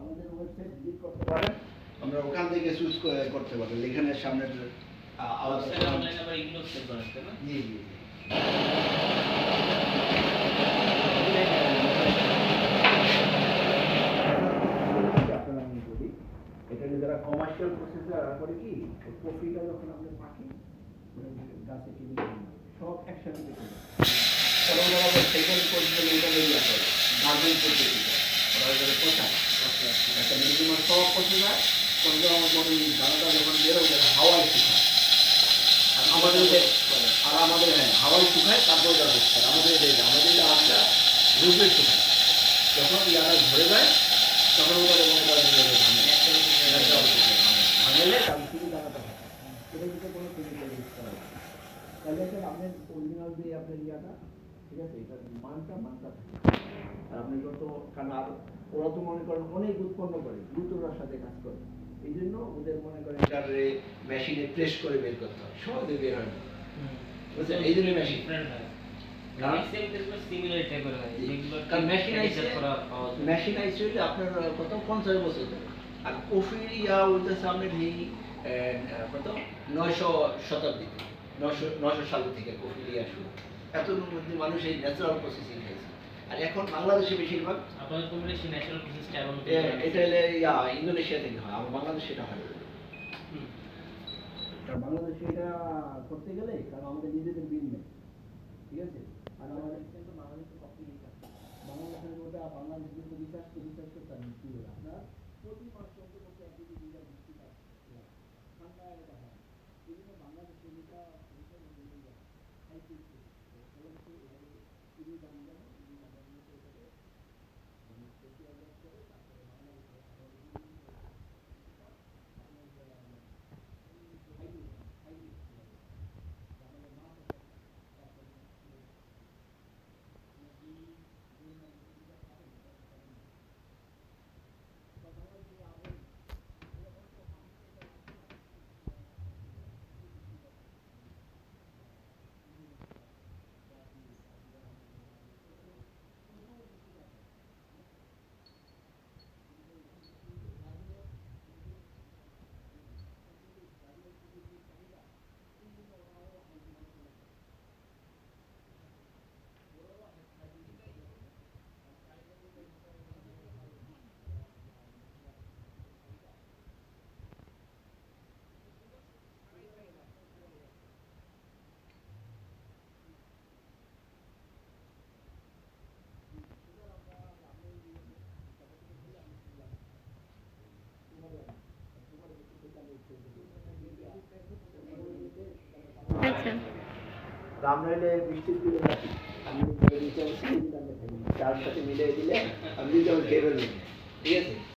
আমাদের website visit করতে পারেন, আমরা ওখান থেকে চুজ করতে পারেন এখানের সামনে অনলাইন আবার এগুলো সেভ করেন তাই না? জি জি এটা যারা কমার্শিয়াল প্রসেসর করে কি কফিটা যখন আপনি পাকেন গাছে কিনে সব একসাথে দেখে কারণ ওরা সেকেন্ড পর্যন্ত এটা লেগে আসে গার্ডেন পদ্ধতিতে ওরা এখানে পোষায় একটা মিনিমাম সব পচে যায় তখন আমার দানাটা যখন বেরোবে হাওয়ায় শুকায় আর আমাদের হ্যাঁ হাওয়ায় শুকায় তারপর ওটা বসতে আমাদের এটা আমরা রূপে শুকায় যখন ইয়াটা ভরে যায় তখন ওটা মনে করেন ভাঙলে তাহলে শুধু দানাটা হয় এটা কিন্তু কোনো কেমিক্যাল ইউজ করা হয় তাহলে আপনার অরিজিনাল যে আপনার ইয়াটা ঠিক আছে এটা মানটা থাকে আর আপনি যত কারণ আর ওরা তো মনে করেন অনেক উৎপন্ন করে দ্রুততার সাথে কাজ করে এই জন্য ওদের মনে করেন এটারে মেশিনে প্রেস করে বের করতে হয় সহজে বের হয় না বুঝছেন এই জন্য মেশিন মেশিন আইসে আপনার কত 50 বছর ধরে আর কফির ইয়া হইতেছে আপনার এই কত 900 শতাব্দীতে 900 সাল থেকে কফির ইয়া শুরু এত মধ্যে মানুষ এই ন্যাচারাল প্রসেসিং খাইছে আর এখন বাংলাদেশে বেশিরভাগ আপনাদের কমিউনিটি ন্যাচারাল প্রসেসটা এবং এটা হলে ইয়া ইন্দোনেশিয়া থেকে হয় আর বাংলাদেশে এটা হয় কারণ বাংলাদেশে এটা করতে গেলে কারণ আমাদের নিজেদের বিল নেই ঠিক আছে আর আমাদের কিন্তু বাংলাদেশে কফি বাংলাদেশের মধ্যে বাংলাদেশের মধ্যে রিসার্চ করতে আমি কি বলি আপনার প্রতি মাসে অন্তত 1 থেকে 2 বার বৃষ্টি পায় ঠান্ডা এটা হয় এই জন্য বাংলাদেশে এটা হাইব্রিড আচ্ছা আমরা হলে বৃষ্টির দিনে রাখি আমি নিচে চার সাথে মিলিয়ে দিলে আমি খেয়ে ফেলবো ঠিক আছে